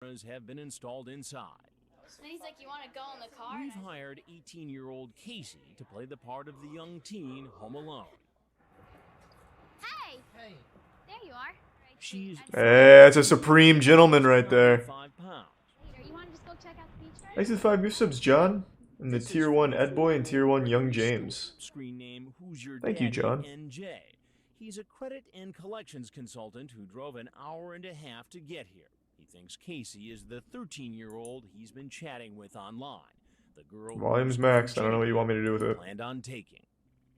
have been installed inside. And he's like, you want to go in the car? We've hired 18-year-old Casey to play the part of the young teen home alone. Hey! Hey. There you are. She's that's a supreme gentleman right there. 5 pounds. You want to just go check out the beach first? Thanks for the 5 gift subs, John. And the Tier 1 Ed Boy and Tier 1 Young James. Screen name Who's Your Thank you, Daddy, John. NJ. He's a credit and collections consultant who drove an hour and a half to get here. He thinks Casey is the 13-year-old he's been chatting with online. The girl Volume's maxed. I don't know what you want me to do with it. Planned on taking.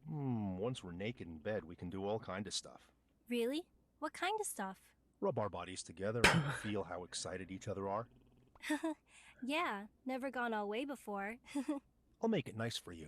Once we're naked in bed, we can do all kind of stuff. Really? What kind of stuff? Rub our bodies together and feel how excited each other are. Yeah, never gone all way before. I'll make it nice for you.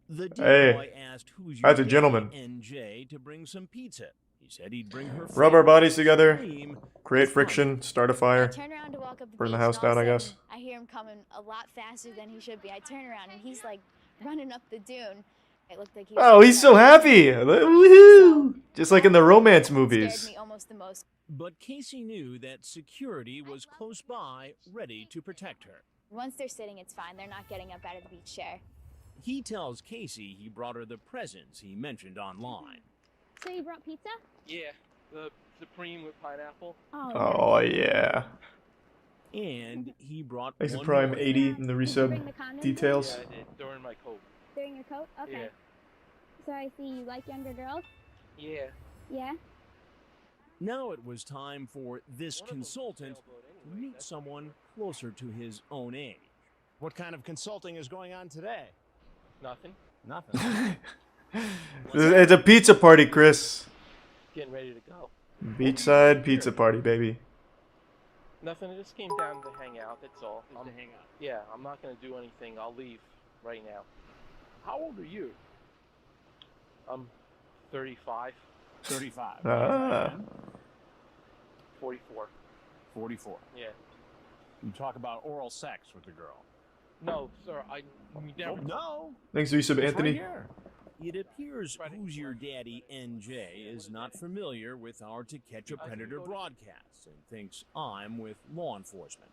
The Hey, boy asked Who's Your that's a Daddy, gentleman. NJ, to bring some pizza. He said he'd bring her Rub our bodies together, cream. create friction, start a I fire, turn around to walk up the burn the beach, house and all down, of I a guess. sudden, I hear him coming a lot faster than he should be. I turn around and he's like running up the dune. It looked like he was Oh, he's so happy! Woohoo! Just like in the romance Scared movies. me almost the most. But Casey knew that security was close by, ready to protect her. Once they're sitting, it's fine. They're not getting up out of the beach chair. He tells Casey he brought her the presents he mentioned online. So you brought pizza? Yeah, the supreme with pineapple. Oh, yeah. And he brought Thanks to one Prime more. 80 in the Did you resub bring the condoms? details. Yeah, I did during my coat. During your coat? Okay. Yeah. So I see you like younger girls? Yeah. Yeah? Now it was time for this consultant to meet someone closer to his own age. What kind of consulting is going on today? Nothing. Nothing. It's a pizza party, Chris. Getting ready to go. Beachside pizza party, baby. Nothing. I just came down to hang out. That's all. Just to hang out. Yeah, I'm not gonna do anything. I'll leave right now. How old are you? I'm 35, 35. Ah. 44. 44. Yeah. You talk about oral sex with the girl. No, sir. We never. No. Thanks to resub, It's Anthony. Right here. It appears Who's Your Daddy, NJ, is not familiar with our To Catch a Predator broadcasts and thinks I'm with law enforcement.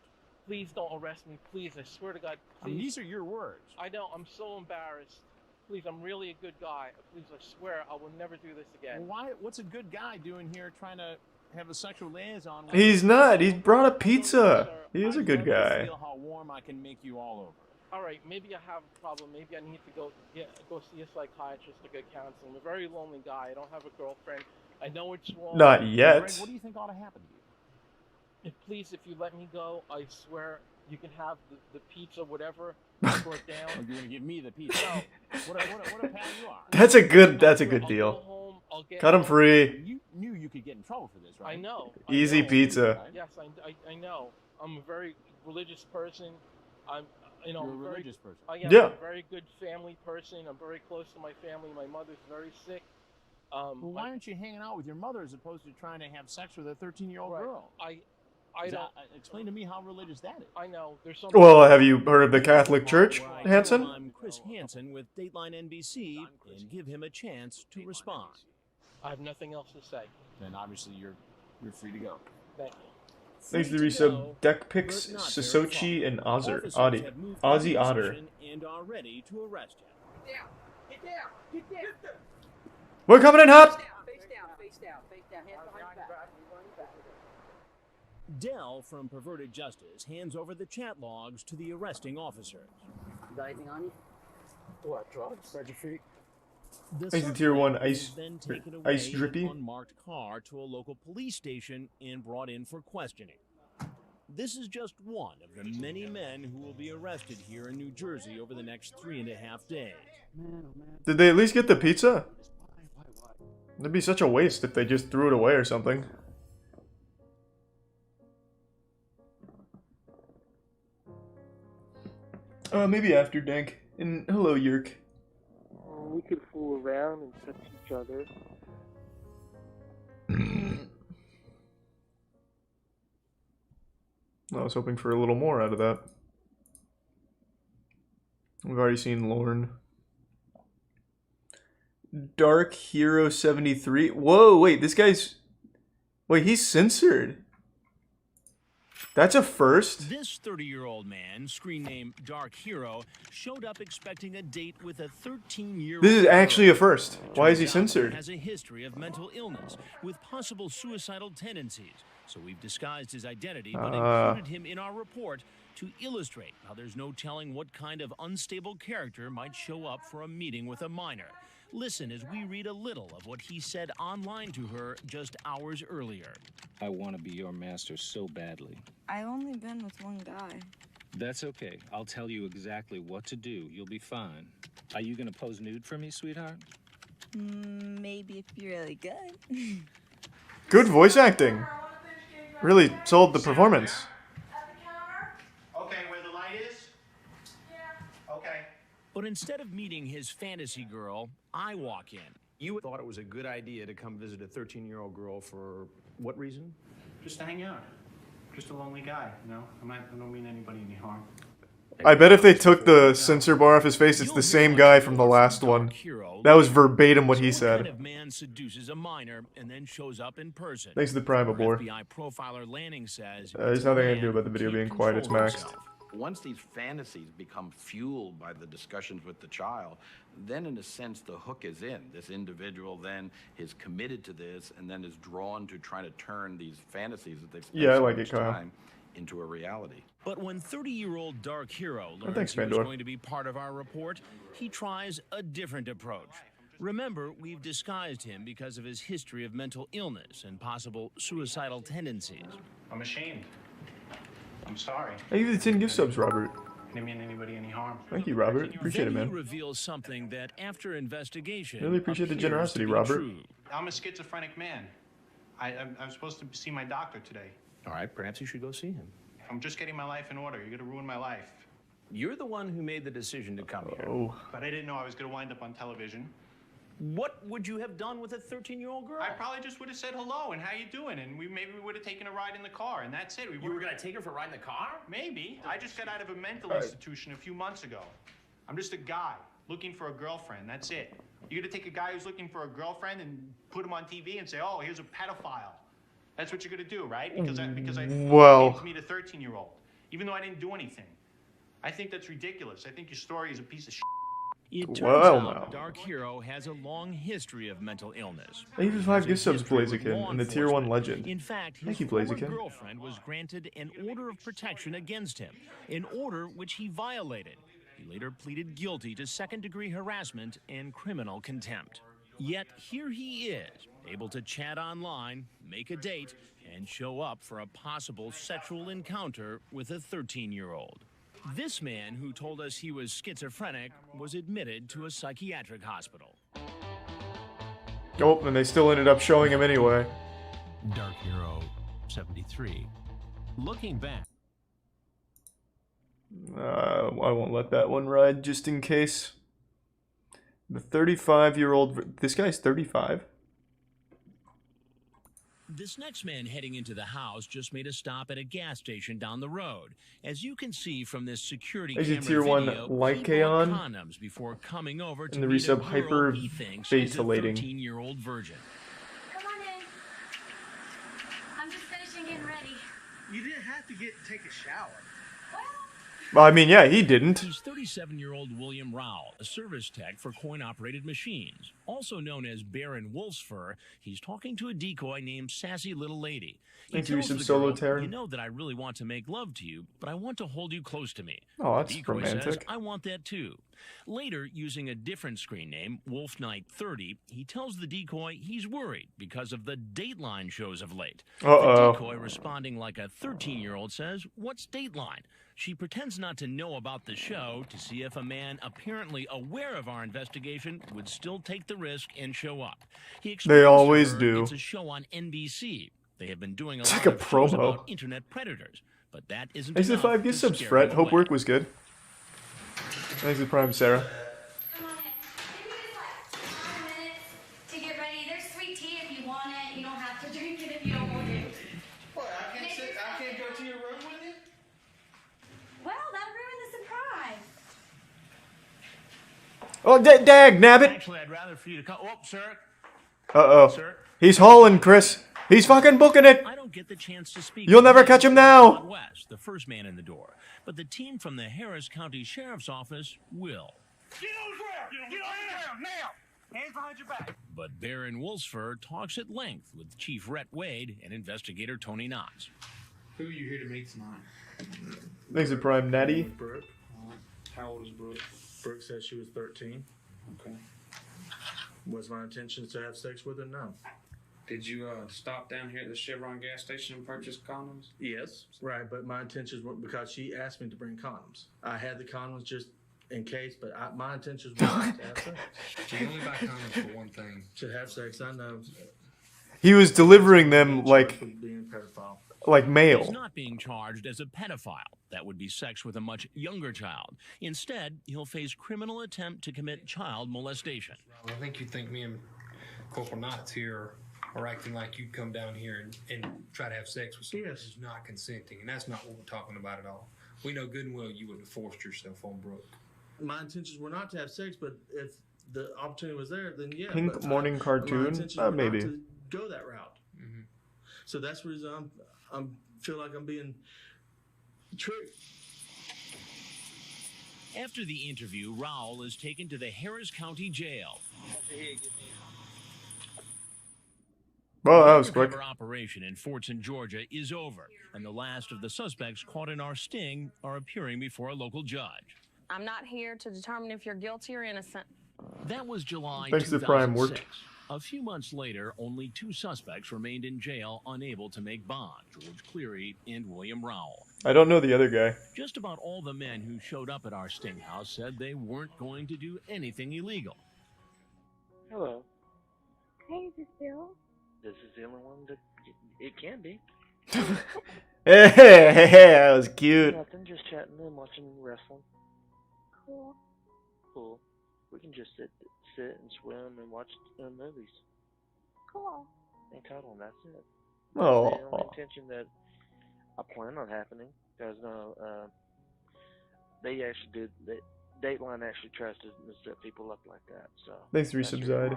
Please don't arrest me. Please, I swear to God. I mean, Please. these are your words. I know. I'm so embarrassed. Please, I'm really a good guy. Please, I swear I will never do this Well, again. why? What's a good guy doing here trying to have a sexual liaison with He's not. He's brought a pizza. He is a good I guy. feel how warm I can make you all over. All right, maybe I have a problem. Maybe I need to go see a psychiatrist to get counseling. I'm a very lonely guy. I don't have a girlfriend. I know it's wrong. Not Greg, yet. what do you think ought to happen to you? Please, if you let me go, I swear you can have the pizza, whatever, brought Or down. you want to give me the pizza? what a pal you are. That's a good I'll go deal. home, I'll get Cut him home. free. You knew you could get in trouble for this, right? I know. Easy know. pizza. Yes, I know. I'm a very religious person. You're a I'm very, religious person. I am Yeah. a very good family person. I'm very close to my family. My mother's very sick. Well, why aren't you hanging out with your mother as opposed to trying to have sex with a 13-year-old Right. girl? I Is don't. that- explain to me how religious that is. I know. There's some. Well, have you heard of the Catholic Church, Where I Hanson? tell I'm Chris Hansen with Dateline NBC and give him a chance to respond. I have nothing else to say. Then obviously you're free to go. Thank you. Thanks to the Free to resub, go, Deck Picks, but not very Sisochi, far. and Ozzer. Officers Audi. have moved Ozzy into Otter. position and are ready to arrest him. We're coming in hot! Dell from Perverted Justice hands over the chat logs to the arresting officers. You got anything on you? What, drugs? Spread your feet. The Thanks to Tier 1 suspect Ice- is then taken Ice away in Drippy. an unmarked car to a local police station and brought in for questioning. This is just one of the many men who will be arrested here in New Jersey over the next 3.5 days. Did they at least get the pizza? It'd be such a waste if they just threw it away or something. Maybe after Dank. And hello, Yerk. We could fool around and touch each other. I was hoping for a little more out of that. We've already seen Lorne. Dark Hero 73. Whoa, wait, this guy's... Wait, he's censored. That's a first. This 30-year-old man, screen name Dark Hero, showed up expecting a date with a 13-year-old. This is actually a first. Why is he Turns out censored? Has a history of mental illness with possible suicidal tendencies. So we've disguised his identity, but included him in our report to illustrate how there's no telling what kind of unstable character might show up for a meeting with a minor. Listen as we read a little of what he said online to her just hours earlier. I want to be your master so badly. I've only been with one guy. That's okay. I'll tell you exactly what to do. You'll be fine. Are you gonna pose nude for me, sweetheart? Maybe if you're really good. Good voice acting. Really sold the performance. Okay, where the light is? Yeah. Okay. But instead of meeting his fantasy girl, I walk in. You thought it was a good idea to come visit a 13-year-old girl for what reason? Just to hang out. Just a lonely guy, you know? I don't mean anybody any harm. I bet if they took the censor bar off his face, it's the same guy from the last one. That was verbatim what he What kind said. of man seduces a minor and then shows up in person? Thanks to the Prime Abor. FBI profiler Lanning says There's nothing I can do about the video being quiet, it's maxed. Once these fantasies become fueled by the discussions with the child, then in a sense the hook is in. This individual then is committed to this and then is drawn to try to turn these fantasies that they've spent so much time into a reality. But when 30-year-old Dark Hero learns thanks, he was Pandora. going to be part of our report, he tries a different approach. Remember, we've disguised him because of his history of mental illness and possible suicidal tendencies. I'm ashamed. I'm sorry. Thank you for the 10 gift subs, Robert. I didn't mean anybody any harm. Thank you, Robert. Appreciate it, Then he man. reveals something that, after investigation, Really appreciate the appears generosity, to be Robert. true. I'm a schizophrenic man. I'm supposed to see my doctor today. All right, perhaps you should go see him. I'm just getting my life in order. You're gonna ruin my life. You're the one who made the decision to come here. Oh. But I didn't know I was gonna wind up on television. What would you have done with a 13-year-old girl? I probably just would have said hello and how you doing, and maybe we would have taken a ride in the car, and that's it. You were going to take her for a ride in the car? Maybe. I just got out of a mental institution a few months ago. I'm just a guy looking for a girlfriend. That's it. You're gonna take a guy who's looking for a girlfriend and put him on TV and say, "Oh, here's a pedophile." That's what you're gonna do, right? Because I Well. came to meet a 13-year-old, even though I didn't do anything. I think that's ridiculous. I think your story is a piece of shit. It turns Well, out no. Dark Hero has a long history of mental illness. Thank you for 5 gift subs, History with Blaziken, law and the Tier 1 enforcement. legend. In fact, his Thank you, former Blaziken. girlfriend was granted an order of protection against him, an order which he violated. He later pleaded guilty to second-degree harassment and criminal contempt. Yet here he is, able to chat online, make a date, and show up for a possible sexual encounter with a 13-year-old. This man, who told us he was schizophrenic, was admitted to a psychiatric hospital. Oh, and they still ended up showing him anyway. Dark Hero 73. Looking back. I won't let that one ride just in case. The 35-year-old... This guy's 35? This next man heading into the house just made a stop at a gas station down the road. As you can see from this security Is camera it Tier 1 video, he Lycaon? bought condoms before coming over to And the meet a resub girl he thinks is a hyper-ventilating. 13-year-old virgin. Come on in. I'm just finishing getting ready. You didn't have to take a shower. Well, I mean, yeah, he didn't. He's 37-year-old William Rowell, a service tech for coin-operated machines. Also known as Baron Wolfsfur, he's talking to a decoy named Sassy Little Lady. He Thank you, tells some the solo girl, Terran. "You know that I really want to make love to you, but I want to hold you close to me." Oh, that's The decoy says, romantic. "I want that too." Later, using a different screen name, Wolf Knight 30, he tells the decoy he's worried because of the Dateline shows of late. Uh-oh. The decoy, responding like a 13-year-old, says, "What's Dateline?" She pretends not to know about the show to see if a man apparently aware of our investigation would still take the risk and show up. He explains They to always her do. It's a show on NBC. They have been doing a It's lot like a of shows promo. about internet predators, but that isn't Thanks for the enough 5 gift to subs, scare Fred. him Hope away. work was good. Thanks for the Prime, Sarah. Come on in. Maybe just like 5 minutes to get ready. There's sweet tea if you want it. You don't have to drink it if you don't want to. What, I can't go to your room with you? Well, that ruined the surprise. Oh, dag, nabbit! Actually, I'd rather for you to come. Oh, sir. Uh-oh. Sir. He's hauling, Chris. He's fucking booking it! I don't won't get the chance to speak. You'll with never catch him now. Todd West, the first man in the door, but the team from the Harris County Sheriff's Office will. Get on the ground! Get on the ground now! Hands behind your back. But Baron Wolfsford talks at length with Chief Rhett Wade and investigator Tony Knox. Who are you here to meet tonight? Thanks to Prime Natty. Brooke. How old is Brooke? Brooke said she was 13. Okay. Was my intention to have sex with her? No. Did you stop down here at the Chevron gas station and purchase condoms? Yes. Right, but my intentions were because she asked me to bring condoms. I had the condoms just in case, but my intentions were not to have sex. You only buy condoms for one thing. To have sex, I know. He was delivering them like Being a pedophile. like He's mail. not being charged as a pedophile. That would be sex with a much younger child. Instead, he'll face criminal attempt to commit child molestation. I think you think me and Corporal Knotts here are acting like you'd come down here and try to have sex with someone who's not consenting, and that's not what we're talking about at all. We know good and well you wouldn't have forced yourself on Brooke. My intentions were not to have sex, but if the opportunity was there, then yeah. Pink but morning my cartoon? intentions were not Maybe. to go that route. So that's the reason I'm feel like I'm being tricked. After the interview, Rowell is taken to the Harris County Jail. Well, that was The quick. undercover operation in Fortson, Georgia is over, and the last of the suspects caught in our sting are appearing before a local judge. I'm not here to determine if you're guilty or innocent. That was July Thanks to 2006. Prime work. A few months later, only two suspects remained in jail unable to make bond, George Cleary and William Rowell. I don't know the other guy. Just about all the men who showed up at our sting house said they weren't going to do anything illegal. Hello. Hey, is this Bill? This is the only one that it can be. Hey, that was cute. Nothing, just chatting and watching wrestling. Cool. Cool. We can just sit and swim and watch movies. Cool. And cuddle, and that's it. Oh. The only intention that I plan on happening, because they actually did. Dateline actually tries to set people up like that. So Thanks for that's the reason resubside.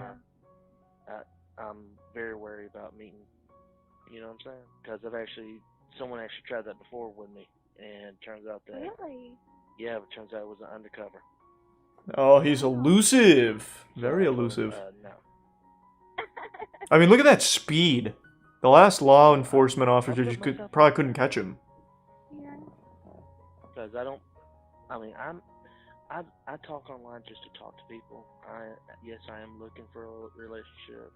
why I'm very wary about meeting. You know what I'm saying? Because someone actually tried that before with me, and it turns out that Really? yeah, but it turns out it was an undercover. Oh, he's elusive. Very elusive. No. I mean, look at that speed. The last law enforcement officer just probably couldn't catch him. Yeah. Because I talk online just to talk to people. Yes, I am looking for a relationship,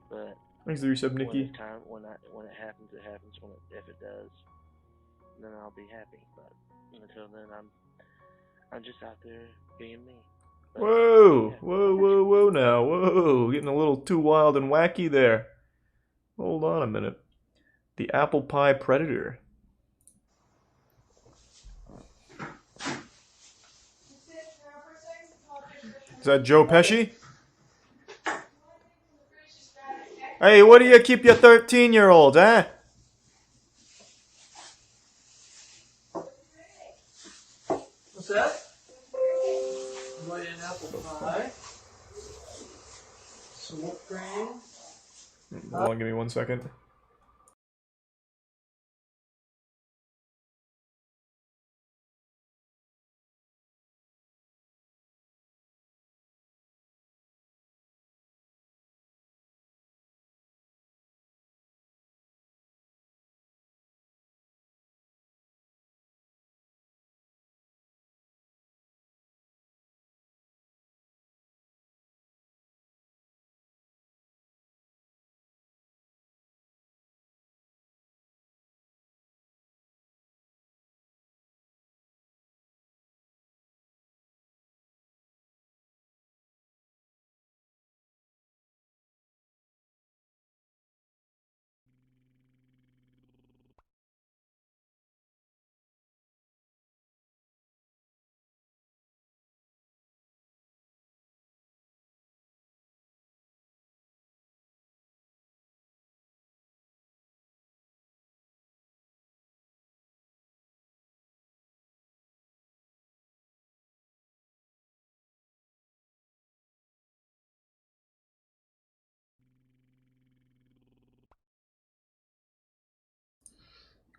but Thanks for the resub, Nikki. when it happens, it happens. If it does, then I'll be happy. But until then, I'm just out there being me. But, Whoa, yeah. whoa now, whoa. Getting a little too wild and wacky there. Hold on a minute. The Apple Pie Predator. Is that Joe Pesci? Hey, what do you keep your 13-year-old, eh? What's that? I'm an apple pie. Some whipped cream. Hold on, give me 1 second.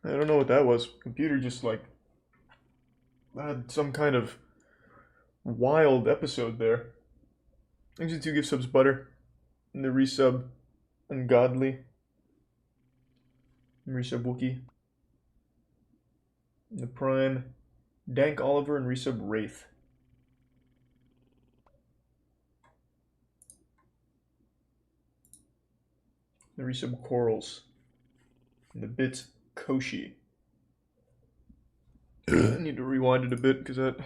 I don't know what that was. Computer just like had some kind of wild episode there. Thanks to 2 gift subs, Butter. And the resub, Ungodly. And resub, Wookie. And the Prime, Dank Oliver, and resub, Wraith. The resub, Corals. And the bits, Koshi. I need to rewind it a bit because that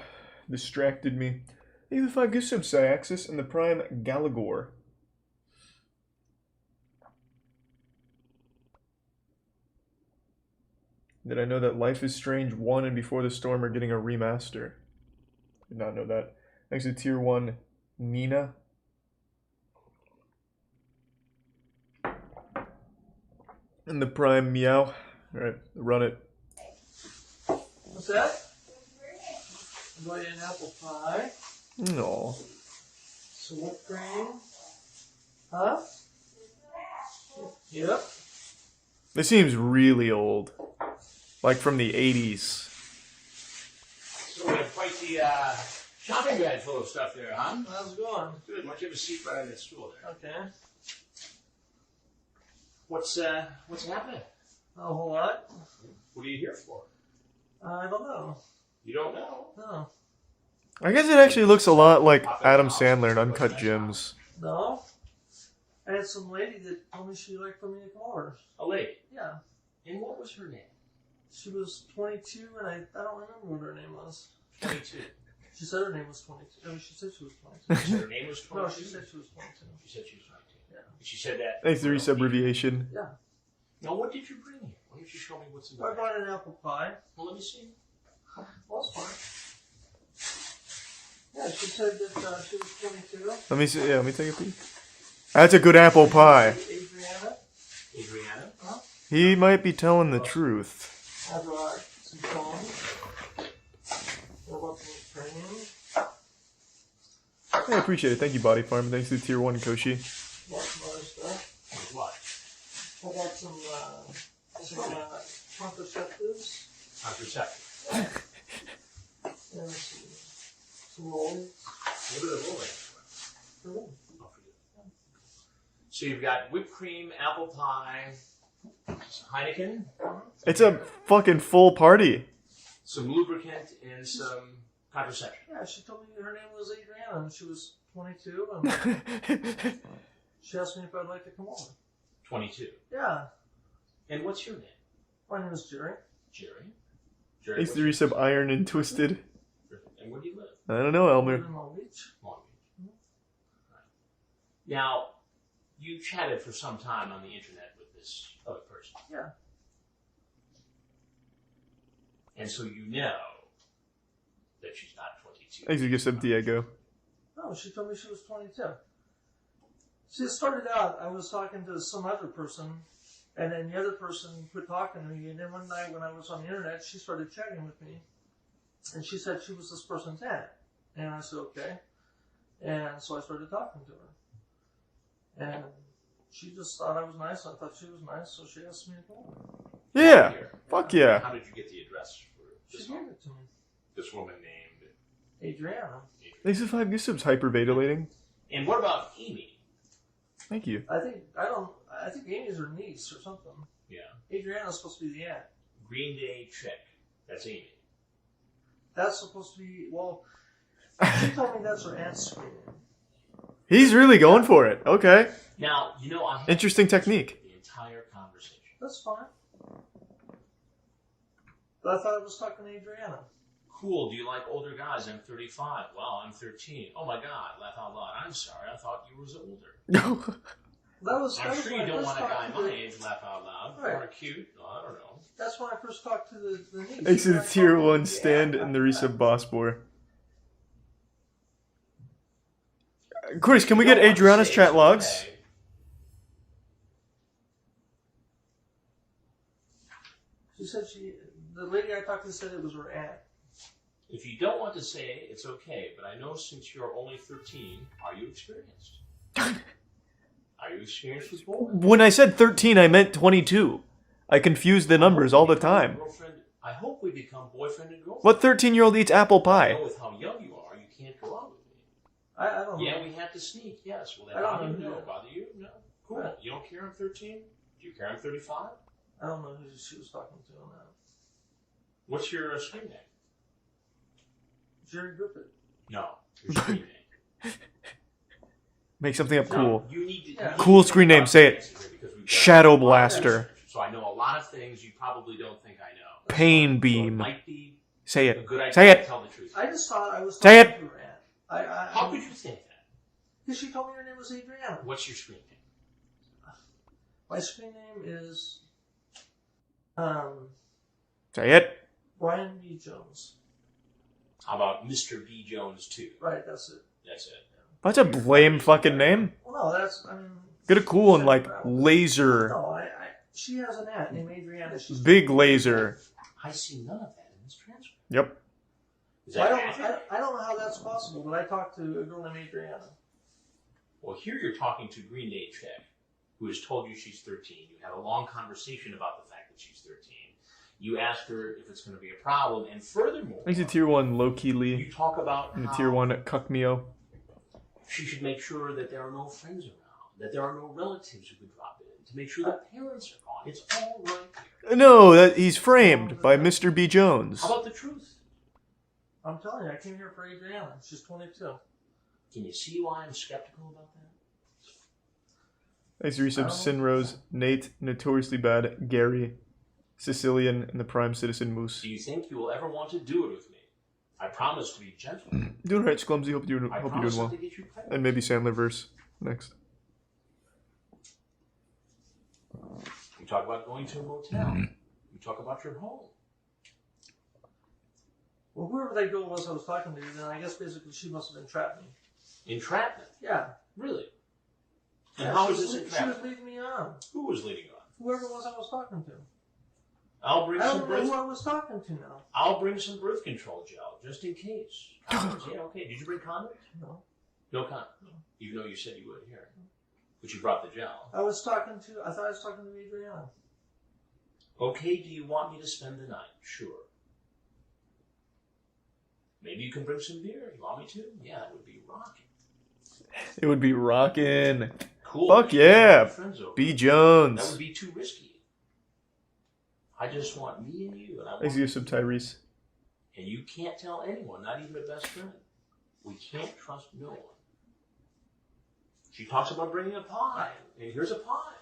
distracted me. Thank you for the 5 gift subs, Syaxis, and the Prime, Galagor. Did I know that Life is Strange 1 and Before the Storm are getting a remaster? Did not know that. Thanks to Tier 1, Nina. And the Prime, Meow. Alright, run it. What's that? I'm going to an apple pie. No. Some whipped cream. Huh? Yep. This seems really old. Like from the 80s. So we have quite the shopping bag full of stuff there, huh? How's it going? Good. Why don't you have a seat right on that stool there? Okay. What's happening? Not a whole lot. What are you here for? I don't know. You don't know? No. I guess it actually looks a lot like Adam Sandler in Uncut Gems. No. I had some lady that told me she'd like for me to come over. A lady? Yeah. And what was her name? She was 22, and I don't remember what her name was. 22. She said her name was 22. I mean, she said she was 22. She said her name was 22? No, she said she was 22. She said she was 22. Yeah. She said that. Thanks to resub-abbreviation. Yeah. Now, what did you bring here? Why don't you show me what's in I there? brought an apple pie. Well, let me see. Well, that's fine. Yeah, she said that she was 22. Let me see. Yeah, let me take a peek. That's a good apple pie. Adriana. Adriana? Huh? He might be telling the truth. I brought some corn. What about some cream? I appreciate it. Thank you, Body Farm. Thanks to Tier 1, Koshi. Brought some other stuff. What? I got some contraceptives. Contraceptive. And some rolls. What are the rolling? So you've got whipped cream, apple pie, some Heineken, It's a fucking full party. some lubricant, and some contraception. Yeah, she told me her name was Adriana and she was 22. And she asked me if I'd like to come over. 22. Yeah. And what's your name? My name is Jerry. Jerry? Jerry, Thanks to what's resub Iron and Twisted. and where do you live? I don't know, Elmer. In Long Beach. Long Beach. Right. Now, you chatted for some time on the internet with this other person. Yeah. And so you know that she's not 22. Thanks to resub Diego. No, she told me she was 22. See, it started out, I was talking to some other person, and then the other person quit talking to me, and then one night when I was on the internet, she started chatting with me, and she said she was this person's aunt. And I said, okay. And so I started talking to her. And she just thought I was nice, I thought she was nice, so she asked me to go over. Yeah. Fuck yeah. How did you get the address for this She gave it to me. This woman named Adriana. Thanks to 5 gift subs, hyperventilating. And what about Amy? Thank you. I think Amy's her niece or something. Yeah. Adriana's supposed to be the aunt. Green Day Chick. That's Amy. That's supposed to be, well, she told me that's her aunt's name. He's really going for it. Okay. Now, you know, I Interesting technique. the entire conversation. That's fine. But I thought I was talking to Adriana. Cool. Do you like older guys? I'm 35. Well, I'm 13. Oh my God. Laugh out loud. I'm sorry. I thought you was older. I'm sure you don't want a guy my age. Laugh out loud. Right. Or cute. No, I don't know. That's when I first talked to the niece. Thanks to the Tier 1 stand and the resub Boss Boy. Chris, can we get Adriana's chat logs? She said the lady I talked to said it was her aunt. If you don't want to say, it's okay. But I know since you're only 13, are you experienced? Are you experienced with bowling? When I said 13, I meant 22. I confuse the numbers all the time. Girlfriend, I hope we become boyfriend and girlfriend. What 13-year-old eats apple I pie? know with how young you are, you can't go out with me. I don't know. Yeah, we have to sneak, yes. Will that I don't bother you? know. No. Bother you? No. Cool. You don't care I'm 13? Do you care I'm 35? I don't know who she was talking to on that. What's your screen name? Jerry Griffith. No, your screen name. Make something up cool. You need to, Cool screen name. Say it. Shadow Blaster. So I know a lot of things you probably don't think I know. Pain So it Beam. might be Say a it. good idea Say to it. tell the truth. I just thought I was Say talking it. to her aunt. How could you think that? Because she told me her name was Adriana. What's your screen name? My screen name is Say it. Brian B. Jones. How about Mr. B. Jones 2? Right, that's it. That's it. That's a lame fucking name. Well, no, that's, I mean... Get a cool one like Laser. No, she has an aunt named Adriana. She's Big Laser. I see none of that in this transcript. Yep. Is I that don't know how that's possible, but I talked to a girl named Adriana. Well, here you're talking to Green Day Chick, who has told you she's 13. You had a long conversation about the fact that she's 13. You asked her if it's going to be a problem, and furthermore, He's a tier 1 low-key you Lee. talk about And a how tier 1 Cuck Mio. she should make sure that there are no friends around, that there are no relatives who could drop in, to make sure the parents are gone. It's all right here. No, he's framed by Mr. B. Jones. How about the truth? I'm telling you, I came here for Adriana. She's 22. Can you see why I'm skeptical about that? Thanks to resub Sinrose, Nate, Notoriously Bad, Gary, Sicilian, and the Prime Citizen Moose. Do you think you will ever want to do it with me? I promise to be gentle. Doing right, Sclumsy. Hope you're doing promise well. not to get you pregnant. And maybe Sandler verse next. We talk about going to a motel. We talk about your home. Well, whoever that girl was I was talking to, then I guess basically she must have entrapped me. Entrapment? Yeah. Really? And Yeah, how she is was this She was entrapment? leading me on. Who was leading on? Whoever it was I was talking to. I'll bring I some don't know birth. who I was talking to now. I'll bring some birth control gel just in case. Condoms, yeah, okay. Did you bring condoms? No. No condoms. Even though you said you would here, but you brought the gel. I thought I was talking to Adriana. Okay. Do you want me to spend the night? Sure. Maybe you can bring some beer. You want me to? Yeah, that would be rocking. It would be rockin'. Cool. Fuck man. yeah. My friends over. B. That Jones. would be too risky. I just want me and you, and I want Thanks to resub Tyrese. And you can't tell anyone, not even a best friend. We can't trust no one. She talks about bringing a pie, and here's a pie.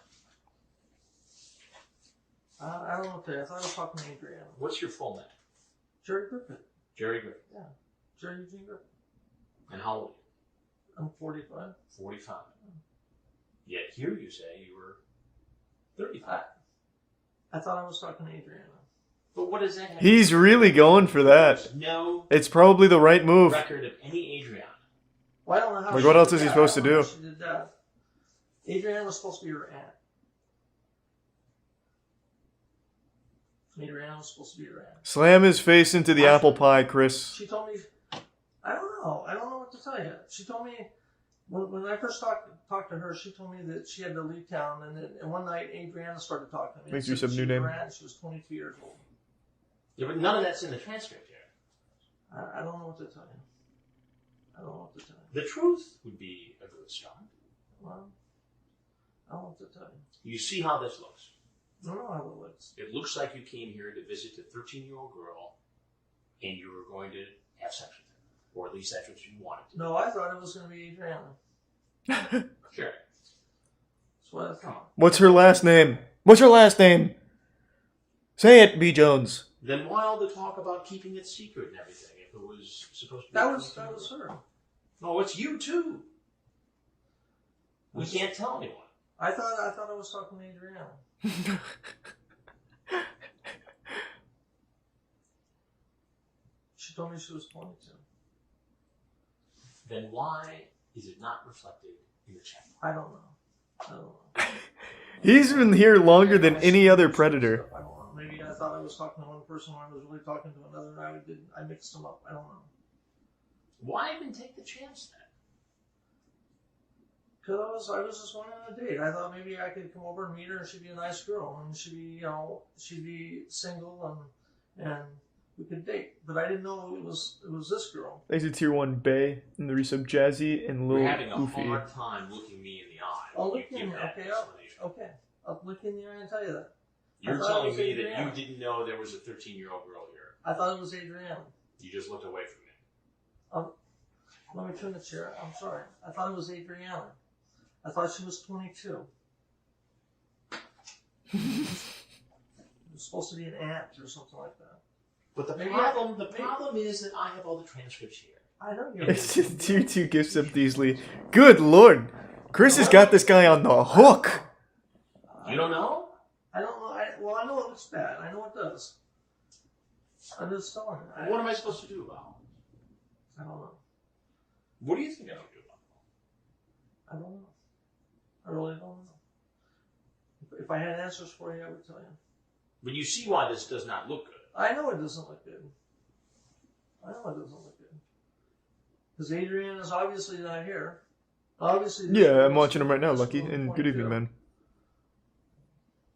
I don't know what to I thought I was talking to Adriana. What's your full name? Jerry Griffith. Jerry Griffin. Yeah. Jerry Eugene Griffith. And how old are I'm 45. you? 45. Yet here you say you were 35. I thought I was talking to Adriana. But what does that have? He's really going for that. No It's probably the right move. record of any Adriana. Well, I don't know how. Like, she what else did is he that. supposed I to don't know do? how She did that. Adriana was supposed to be her aunt. Adriana was supposed to be her aunt. Slam his face into the apple pie, Chris. She told me, I don't know what to tell you. She told me, when I first talked to her, she told me that she had to leave town, and one night Adriana started talking to me. Makes and you said some she new was name. her aunt, She was 22 years old. Yeah, but none of that's in the transcript here. I don't know what to tell you. I don't know what to tell you. The truth would be a good start. Well, I don't know what to tell you. You see how this looks. I don't know how it looks. It looks like you came here to visit a 13-year-old girl, and you were going to have sex with her. Or at least that's what you wanted to. No, I thought it was going to be Adriana. Sure. That's what I thought. What's her last name? What's her last name? Say it, B. Jones. Then why all the talk about keeping it secret and everything if it was supposed to be... That was her. No, it's you too. We can't tell anyone. I thought I was talking to Adriana. She told me she was 22. Then why is it not reflected in the chat? I don't know. He's been here longer than any other Predator. I don't know. Maybe I thought I was talking to one person when I was really talking to another, and I mixed them up. I don't know. Why even take the chance then? Because I was just wanting a date. I thought maybe I could come over and meet her, and she'd be a nice girl, and she'd be, she'd be single, and we could date. But I didn't know it was this girl. Thanks to Tier 1 Bay and the resub Jazzy and Lil You're having a Goofy. hard time looking me in the eye. I'll when look you in give that okay, explanation. okay. I'll look in the eye and tell you that. You're I thought it telling was me that Adriana. you didn't know there was a 13-year-old girl here. I thought it was Adriana. You just looked away from me. Let me turn the chair. I'm sorry. I thought it was Adriana. I thought she was 22. It was supposed to be an aunt or something like that. But the Maybe problem is that I have all the transcripts here. I know you. It's just Tier 2 gift sub Deasley. Good lord. Chris has got this guy on the hook. You don't know? I don't know. Well, I know it looks bad. I know it does. I'm just telling you. What am I supposed to do about it? I don't know. What do you think I would do about I don't know. I really don't know. If I had answers for you, I would tell you. But you see why this does not look good. I know it doesn't look good. I know it doesn't look good. Because Adrian is obviously not here. Obviously. Yeah, I'm watching him right now, Lucky. And good evening, man.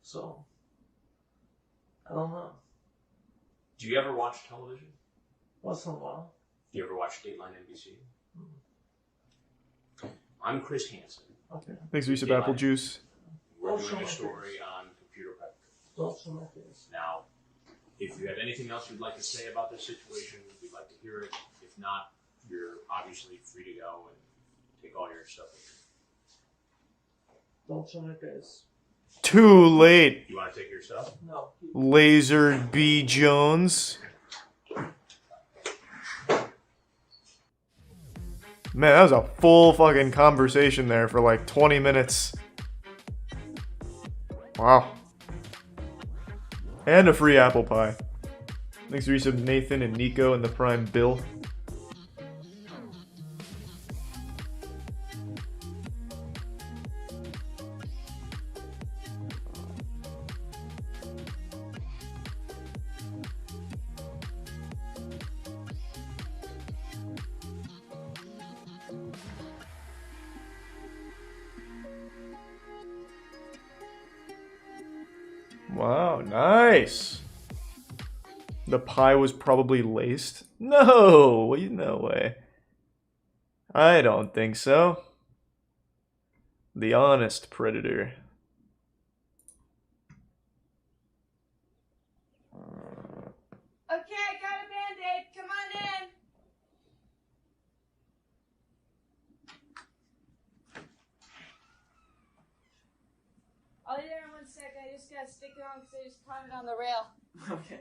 So, I don't know. Do you ever watch television? Once in a while. Do you ever watch Dateline NBC? I'm Chris Hansen. Okay. Thanks, resub Apple Juice. We're doing a story on computer predators. Don't show my face. Now, if you have anything else you'd like to say about this situation, we'd like to hear it. If not, you're obviously free to go and take all your stuff with you. Don't show my face. Too late. You want to take your stuff? No. Laser B. Jones. Man, that was a full fucking conversation there for like 20 minutes. Wow. And a free apple pie. Thanks to resub Nathan and Nico and the Prime Bill. Wow, nice. The pie was probably laced? No, no way. I don't think so. The honest predator. Okay, I got a Band-Aid. Come on in. I'll be there in 1 sec. I just gotta stick it on because I just caught it on the rail. Okay.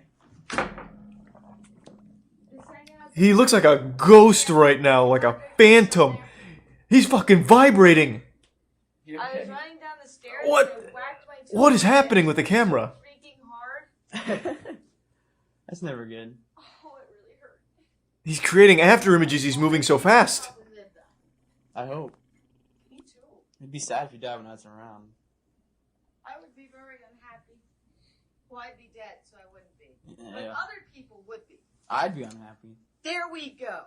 He looks like a ghost right now, like a phantom. He's fucking vibrating. I was running down the stairs. What? And I whacked my toe What is on it. happening with the camera? Freaking hard. That's never good. Oh, it really hurt. He's creating after images. He's moving so fast. I hope. Me too. It'd be sad if you died when I was around. I would be very unhappy. Well, I'd be dead, so I wouldn't be. But Yeah. other people would be. I'd be unhappy. There we go.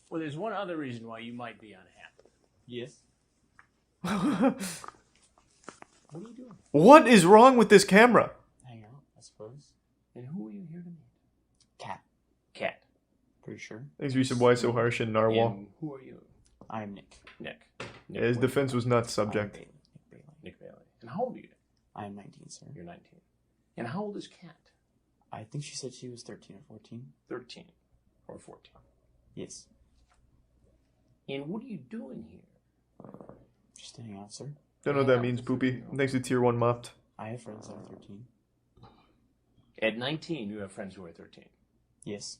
Well, there's one other reason why you might be unhappy. Yes. What are you doing? What is wrong with this camera? Hang out, I suppose. And who are you here to meet? Cat. Cat. Pretty sure. Thanks, resub Why So Harsh and Narwhal. And who are you? I am Nick. Nick. Yeah, his defense was not subject. Nick Bailey. And how old are you? I am 19, sir. You're 19. And how old is Cat? I think she said she was 13 or 14. 13 or 14. Yes. And what are you doing here? Just hang out, sir. Don't know what that means, Poopy. Thanks to Tier 1 Mopped. I have friends that are 13. At 19, you have friends who are 13. Yes.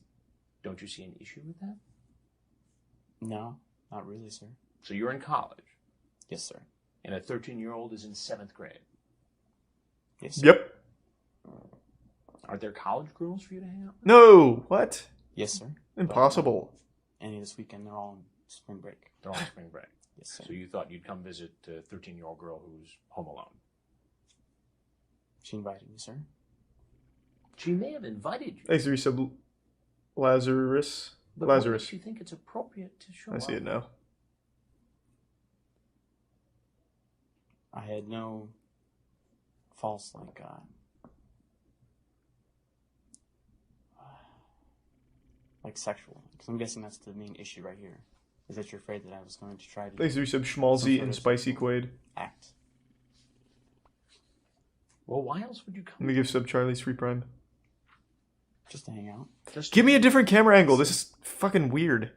Don't you see an issue with that? No, not really, sir. So you're in college. Yes, sir. And a 13-year-old is in 7th grade. Yes, sir. Yep. Are there college girls for you to hang out with? No! What? Yes, sir. Impossible. Any this weekend, they're all on spring break. They're on spring break. Yes, sir. So you thought you'd come visit a 13-year-old girl who's home alone. She invited me, sir. She may have invited you. Thanks to resub Lazarus. But what Lazarus. makes you think it's appropriate to show I see up? it now. I had no false, like sexual. Because I'm guessing that's the main issue right here. Is that you're afraid that I was going to try to... Thanks for some Schmalzy and Spicy Quaid. Act. Well, why else would you come? Let me give sub Charlie 3 Prime. Just to hang out. Give me a different camera angle. This is fucking weird.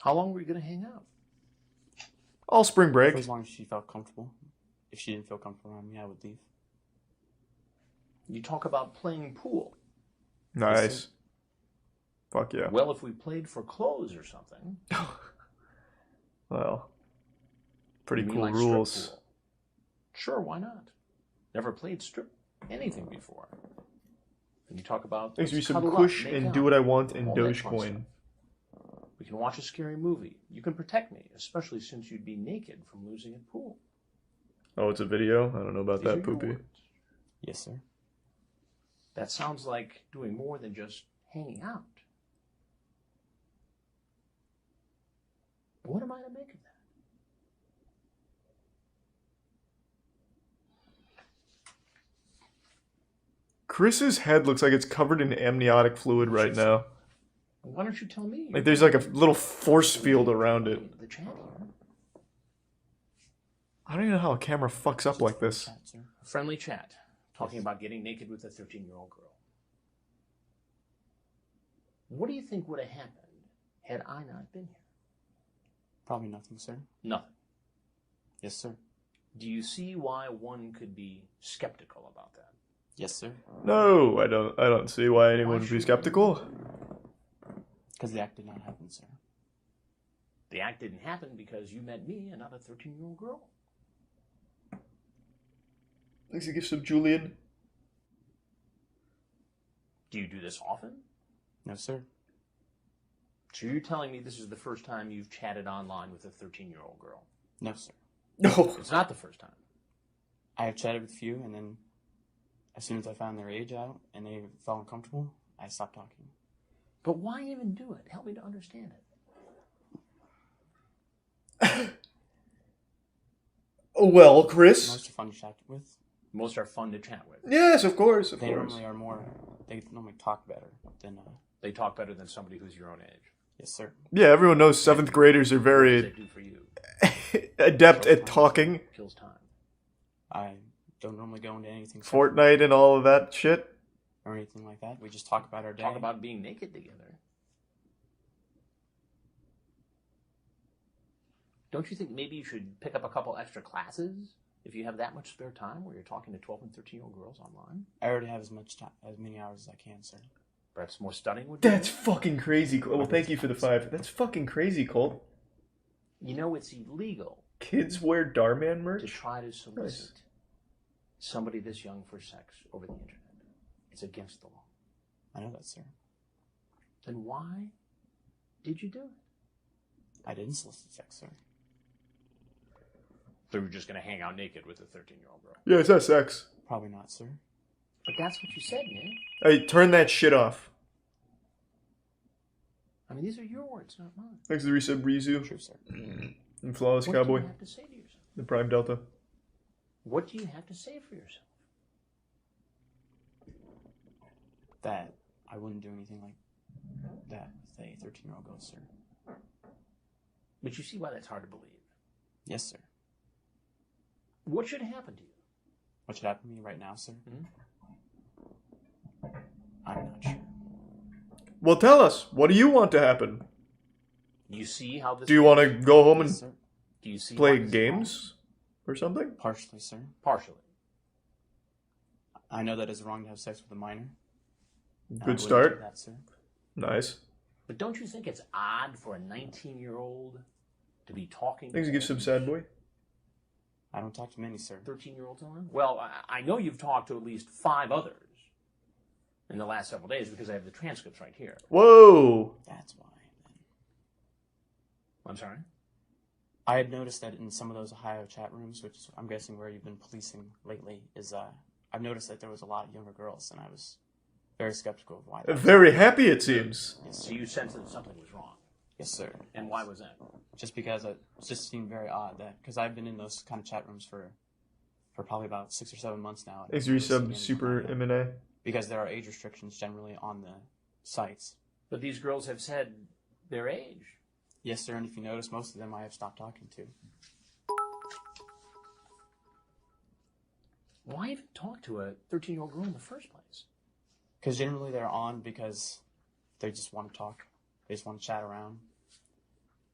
How long were you going to hang out? All spring break. For as long as she felt comfortable. If she didn't feel comfortable around me, I would leave. You talk about playing pool. Nice. Fuck yeah. Well, if we played for clothes or something. Well, pretty You mean cool like strip rules. pool? Sure, why not? Never played strip anything before. And you talk about Thanks for let's some cuddle up, Kush make and out, Do What I Want and all that fun Dogecoin. stuff. We can watch a scary movie. You can protect me, especially since you'd be naked from losing at pool. Oh, it's a video? I don't know about These are that, your Poopy. words. Yes, sir. That sounds like doing more than just hanging out. What am I to make of that? Chris's head looks like it's covered in amniotic fluid right now. Why don't you tell me? Like there's like a little force field around it. The chat here. I don't even know how a camera fucks up like this. A friendly chat. Talking about getting naked with a 13-year-old girl. What do you think would have happened had I not been here? Probably nothing, sir. Nothing. Yes, sir. Do you see why one could be skeptical about that? Yes, sir. No, I don't see why anyone would be skeptical. Because the act did not happen, sir. The act didn't happen because you met me and not a 13-year-old girl. Thanks to gift sub Julian. Do you do this often? No, sir. So you're telling me this is the first time you've chatted online with a 13-year-old girl? No, sir. No. It's not the first time. I have chatted with a few, and then as soon as I found their age out and they felt uncomfortable, I stopped talking. But why even do it? Help me to understand it. Well, Chris. Most are fun to chat with. Most are fun to chat with. Yes, of course, of They course. normally are more. They normally talk better than. They talk better than somebody who's your own age. Yes, sir. Yeah, everyone knows 7th graders are What does very that do for you? adept at talking. Kills time. I don't normally go into anything. Fortnite and all of that shit. Or anything like that. We just talk about our day. Talk about being naked together. Don't you think maybe you should pick up a couple extra classes if you have that much spare time where you're talking to 12 and 13-year-old girls online? I already have as many hours as I can, sir. Perhaps more studying would be. That's fucking crazy. Well, thank you for the 5. That's fucking crazy, Colt. You know it's illegal Kids wear Darman merch? to try to solicit somebody this young for sex over the internet. It's against the law. I know that, sir. Then why did you do it? I didn't solicit sex, sir. So you're just going to hang out naked with a 13-year-old girl? Yeah, it's not sex. Probably not, sir. But that's what you said, man. Hey, turn that shit off. I mean, these are your words, not mine. Thanks to the resub Rizu. True, sir. And Flawless What Cowboy. do you have to say to yourself? The Prime Delta. What do you have to say for yourself? That I wouldn't do anything like that with a 13-year-old girl, sir. But you see why that's hard to believe. Yes, sir. What should happen to you? What should happen to me right now, sir? Hmm? I'm not sure. Well, tell us. What do you want to happen? You see how this Do you want to go home and Yes, sir. Do you see play how this games or something? Partially, sir. Partially. I know that it's wrong to have sex with a minor. And I Good wouldn't start. do that, sir. Nice. But don't you think it's odd for a 19-year-old to be talking Thanks to to give some sad boy. I don't talk to many, sir. 13-year-olds on? Well, I know you've talked to at least 5 others in the last several days because I have the transcripts right here. Whoa. That's why. I'm sorry? I had noticed that in some of those Ohio chat rooms, which is, I'm guessing where you've been policing lately, is I've noticed that there was a lot of younger girls, and I was very skeptical of why. That was. Very happy, it seems. So you sense that something was wrong? Yes, sir. And why was that? Just because it just seemed very odd that, because I've been in those kind of chat rooms for probably about 6 or 7 months now. Thanks, resub, Super M&A. Because there are age restrictions generally on the sites. But these girls have said their age. Yes, sir, and if you notice, most of them I have stopped talking to. Why even talk to a 13-year-old girl in the first place? Because generally they're on because they just want to talk. They just want to chat around.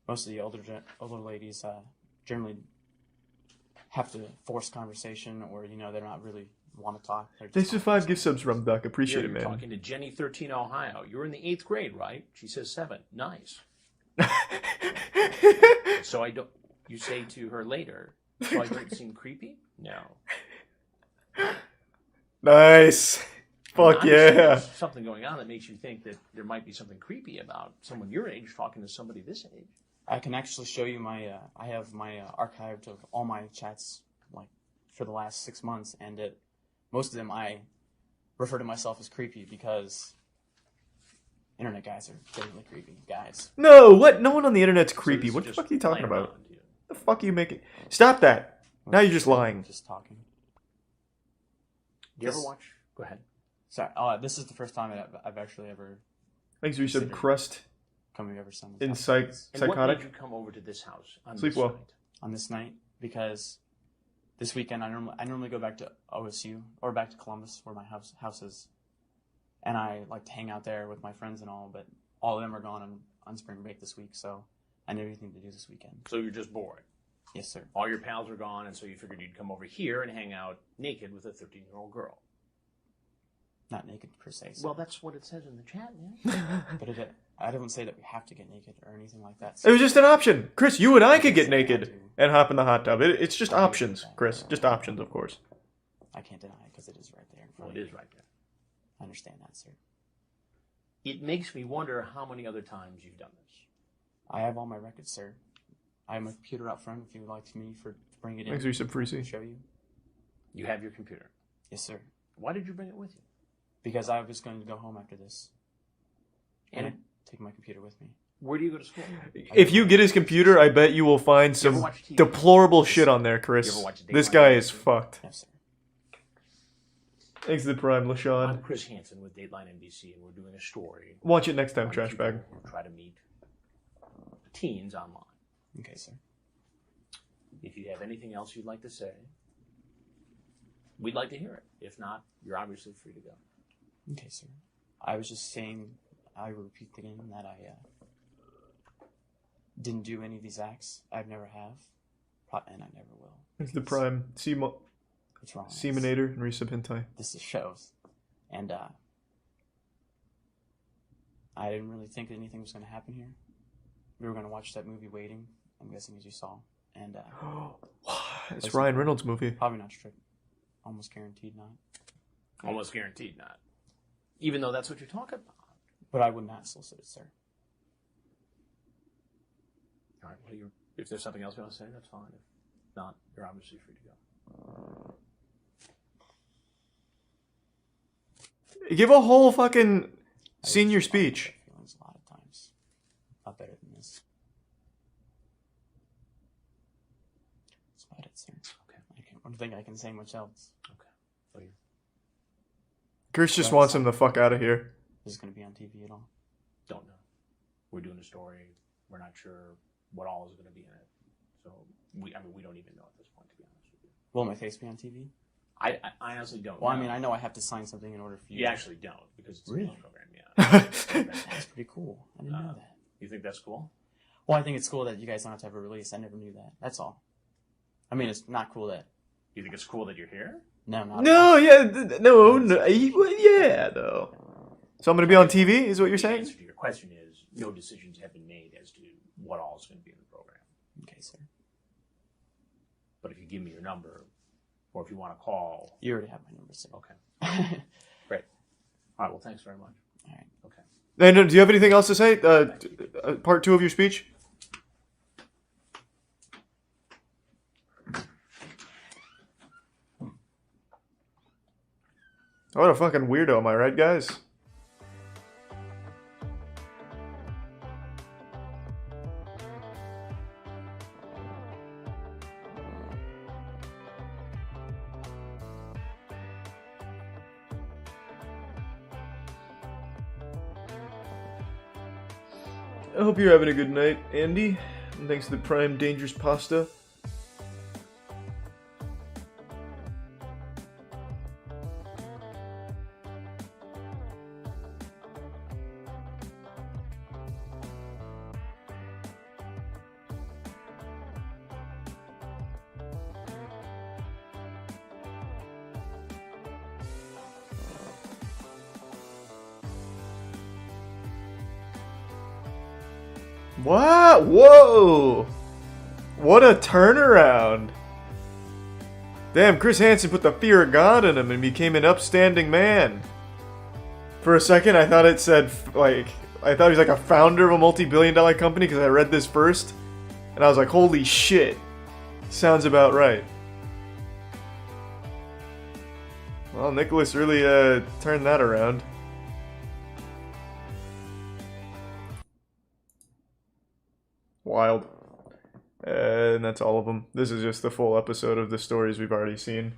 Most of the older ladies generally have to force conversation, or they're not really want to talk. Thanks for 5 gift subs, Rumduck. Appreciate it, man. You're talking to Jenny, 13, Ohio. You're in the 8th grade, right? She says 7. Nice. So you say to her later, so I don't seem creepy? No. Nice. Fuck yeah. There's something going on that makes you think that there might be something creepy about someone your age talking to somebody this age. I can actually show you my, I have my archived of all my chats, like, for the last 6 months, and most of them I refer to myself as creepy because internet guys are genuinely creepy guys. No, what? No one on the internet's creepy. What the fuck are you talking about? The fuck are you making? Stop that. Now you're just lying. Just talking. Do you ever watch? Go ahead. Sorry. This is the first time I've actually ever. Thanks, Resub Crust. Coming over some. In And psychotic. what made you come over to this house on Sleep this well. night? On this night, because this weekend I normally go back to OSU or back to Columbus where my house is, and I like to hang out there with my friends and all. But all of them are gone on spring break this week, so I need anything to do this weekend. So you're just bored. Yes, sir. All your pals are gone, and so you figured you'd come over here and hang out naked with a 13-year-old girl. Not naked per se. Sir. Well, that's what it says in the chat, man. But I don't say that we have to get naked or anything like that. It was just an option. Chris, you and I could get naked and hop in the hot tub. It's just options, Chris. Just options, of course. I can't deny it because it is right there. Well, it is right there. I understand that, sir. It makes me wonder how many other times you've done this. I have all my records, sir. I have my computer out front if you would like me to bring it in. Thanks, Resub Freezy. Show you. You have your computer? Yes, sir. Why did you bring it with you? Because I was going to go home after this. And And take my computer with me. Where do you go to school? If you get his computer, I bet you will find You ever some watch TV? deplorable shit on there, You Chris. ever watch This Dateline guy NBC? is fucked. Yes, sir. Thanks to the Prime, I'm LaShawn. Chris Hansen with Dateline NBC, and we're doing a story. Watch it next time, on trash people bag. who try to meet teens online. Okay, sir. If you have anything else you'd like to say, we'd like to hear it. If not, you're obviously free to go. Okay, sir. I was just saying, I repeat again that I didn't do any of these acts. I've never have, and I never will. Thanks to the Prime. What's wrong? Seminator and Resub Hentai. This is shows, and I didn't really think that anything was going to happen here. We were going to watch that movie Waiting, I'm guessing, as you saw, and It's Ryan Reynolds' movie. Probably not strict. Almost guaranteed not. Almost guaranteed not. Even though that's what you're talking about. But I would not solicit it, sir. All right. Well, if there's something else you want to say, that's fine. If not, you're obviously free to go. Give a whole fucking senior speech. Feelings a lot of times. A lot better than this. That's about it, sir. Okay. I don't think I can say much else. Okay. So you Chris just wants him the fuck out of here. Is it going to be on TV at all? don't know. We're doing a story. We're not sure what all is going to be in it. So we don't even know at this point, to be honest with you. Will my face be on TV? I honestly don't Well, know. I mean, I know I have to sign something in order for you. You actually don't, because it's a Really? news program, yeah. That's pretty cool. I didn't know that. You think that's cool? Well, I think it's cool that you guys don't have to have a release. I never knew that. That's all. I mean, it's not cool that... You think it's cool that you're here? No, not No, yeah, no, yeah, though. So I'm gonna be on TV, is what you're The saying? answer to your question is no decisions have been made as to what all is going to be in the program. Okay, sir. But if you give me your number, or if you want to call... You already have my number, sir. Okay. Great. All right, well, thanks very much. All right. Okay. And do you have anything else to say? Part 2 of your speech? What a fucking weirdo, am I right, guys? I hope you're having a good night, Andy. And thanks to the Prime Dangerous Pasta. What? Whoa! What a turnaround! Damn, Chris Hansen put the fear of God in him and became an upstanding man. For a second, I thought it said, like, I thought he was like a founder of a multi-billion-dollar company because I read this first. And I was like, holy shit. Sounds about right. Well, Nicholas really turned that around. Wild. And that's all of them. This is just the full episode of the stories we've already seen.